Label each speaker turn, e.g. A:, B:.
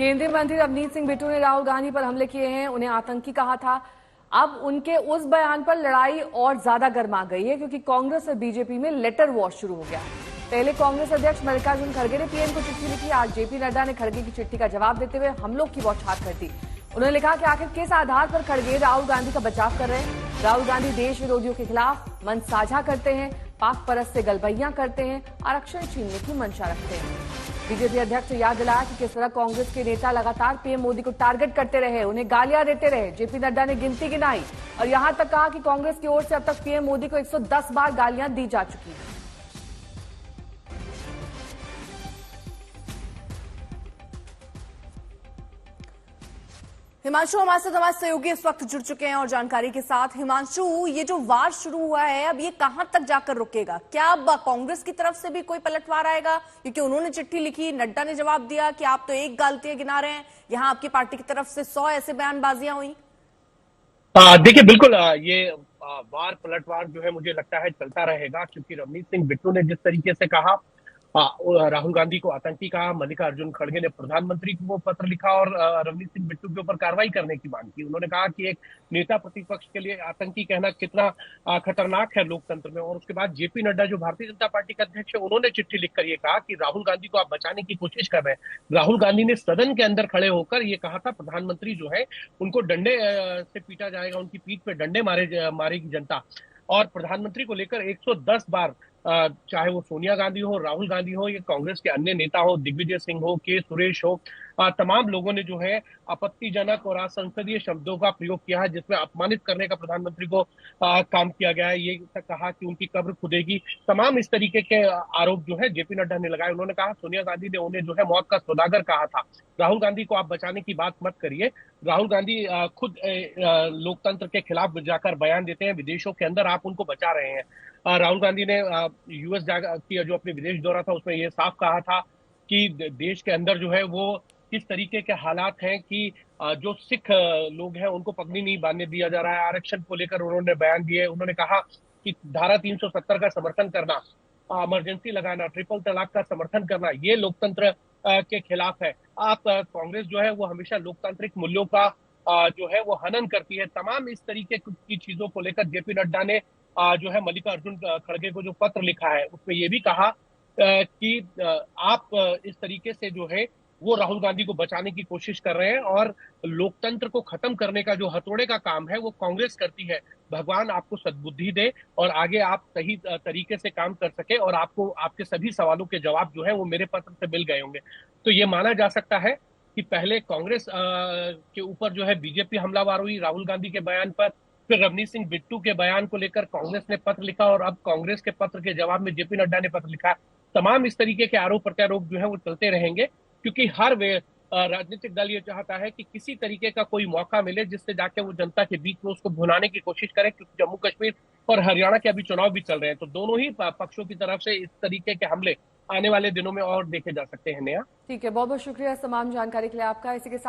A: केंद्रीय मंत्री रवनीत सिंह बिट्टू ने राहुल गांधी पर हमले किए हैं, उन्हें आतंकी कहा था। अब उनके उस बयान पर लड़ाई और ज्यादा गर्मा गई है क्योंकि कांग्रेस और बीजेपी में लेटर वॉर शुरू हो गया। पहले कांग्रेस अध्यक्ष मल्लिकार्जुन खड़गे ने पीएम को चिट्ठी लिखी। आज जेपी नड्डा ने खड़गे की चिट्ठी का जवाब देते हुए हमलों की बौछार कर दी। उन्होंने लिखा कि आखिर किस आधार पर खड़गे राहुल गांधी का बचाव कर रहे हैं। राहुल गांधी देश विरोधियों के खिलाफ मन साझा करते हैं, पाक परस्त से गलबैयां करते हैं, आरक्षण छीनने की मंशा रखते हैं। बीजेपी अध्यक्ष ने याद दिलाया कि किस तरह कांग्रेस के नेता लगातार पीएम मोदी को टारगेट करते रहे, उन्हें गालियां देते रहे। जेपी नड्डा ने गिनती गिनाई और यहां तक कहा कि कांग्रेस की ओर से अब तक पीएम मोदी को 110 बार गालियां दी जा चुकी हैं।
B: हिमांशु हमारे साथ हमारे सहयोगी इस वक्त जुड़ चुके हैं और जानकारी के साथ। हिमांशु, ये जो वार शुरू हुआ है अब ये कहां तक जाकर रुकेगा? क्या अब कांग्रेस की तरफ से भी कोई पलटवार आएगा? क्योंकि उन्होंने चिट्ठी लिखी, नड्डा ने जवाब दिया कि आप तो एक गलतियां गिना रहे हैं, यहां आपकी पार्टी की तरफ से 100 ऐसे बयानबाजियां हुई।
C: देखिए, बिल्कुल ये वार पलटवार जो है मुझे लगता है चलता रहेगा, क्योंकि रवनीत सिंह बिट्टू ने जिस तरीके से कहा, राहुल गांधी को आतंकी कहा, मल्लिकार्जुन खड़गे ने प्रधानमंत्री को पत्र लिखा और रवनीत सिंह बिट्टू के ऊपर कार्रवाई करने की मांग की। उन्होंने कहा कि एक नेता प्रतिपक्ष के लिए आतंकी कहना कितना खतरनाक है लोकतंत्र में। और उसके बाद जेपी नड्डा जो भारतीय जनता पार्टी के अध्यक्ष है, उन्होंने चिट्ठी लिखकर ये कहा कि राहुल गांधी को आप बचाने की कोशिश कर रहे हैं। राहुल गांधी ने सदन के अंदर खड़े होकर ये कहा था प्रधानमंत्री जो है उनको डंडे से पीटा जाएगा, उनकी पीठ पे डंडे मारेगी जनता। और प्रधानमंत्री को लेकर 110 बार चाहे वो सोनिया गांधी हो, राहुल गांधी हो, या कांग्रेस के अन्य नेता हो, दिग्विजय सिंह हो, के सुरेश हो, तमाम लोगों ने जो है आपत्तिजनक और असंसदीय शब्दों का प्रयोग किया है, जिसमें अपमानित करने का प्रधानमंत्री को काम किया गया है। ये कहा कि उनकी कब्र खुदेगी। तमाम इस तरीके के आरोप जो है जेपी नड्डा ने लगाए। उन्होंने कहा सोनिया गांधी ने उन्हें जो है मौत का सौदागर कहा था। राहुल गांधी को आप बचाने की बात मत करिए। राहुल गांधी खुद लोकतंत्र के खिलाफ जाकर बयान देते हैं, विदेशों के अंदर आप उनको बचा रहे हैं। राहुल गांधी ने यूएस की जो अपने विदेश दौरा था उसमें ये साफ कहा था कि देश के अंदर जो है वो किस तरीके के हालात हैं कि जो सिख लोग हैं उनको पगड़ी नहीं बांधने दिया जा रहा है। आरक्षण को लेकर उन्होंने बयान दिए। उन्होंने कहा कि धारा 370 का समर्थन करना, इमरजेंसी लगाना, ट्रिपल तलाक का समर्थन करना, ये लोकतंत्र के खिलाफ है। आप कांग्रेस जो है वो हमेशा लोकतांत्रिक मूल्यों का जो है वो हनन करती है। तमाम इस तरीके की चीजों को लेकर जेपी नड्डा ने जो है मल्लिकार्जुन खड़गे को जो पत्र लिखा है उसमें ये भी कहा कि आप इस तरीके से जो है वो राहुल गांधी को बचाने की कोशिश कर रहे हैं और लोकतंत्र को खत्म करने का जो हथौड़े का काम है वो कांग्रेस करती है। भगवान आपको सद्बुद्धि दे और आगे आप सही तरीके से काम कर सके और आपको आपके सभी सवालों के जवाब जो है वो मेरे पत्र से मिल गए होंगे। तो ये माना जा सकता है कि पहले कांग्रेस के ऊपर जो है बीजेपी हमलावर हुई राहुल गांधी के बयान पर, फिर रवनीत सिंह बिट्टू के बयान को लेकर कांग्रेस ने पत्र लिखा और अब कांग्रेस के पत्र के जवाब में जेपी नड्डा ने पत्र लिखा। तमाम इस तरीके के आरोप प्रत्यारोप जो है वो चलते रहेंगे, क्योंकि हर राजनीतिक दल ये चाहता है कि किसी तरीके का कोई मौका मिले जिससे जाके वो जनता के बीच में उसको भुनाने की कोशिश करे, क्योंकि जम्मू कश्मीर और हरियाणा के अभी चुनाव भी चल रहे हैं। तो दोनों ही पक्षों की तरफ से इस तरीके के हमले आने वाले दिनों में और देखे जा सकते हैं। नेहा,
A: ठीक है, बहुत बहुत शुक्रिया इस तमाम जानकारी के लिए आपका। इसी के साथ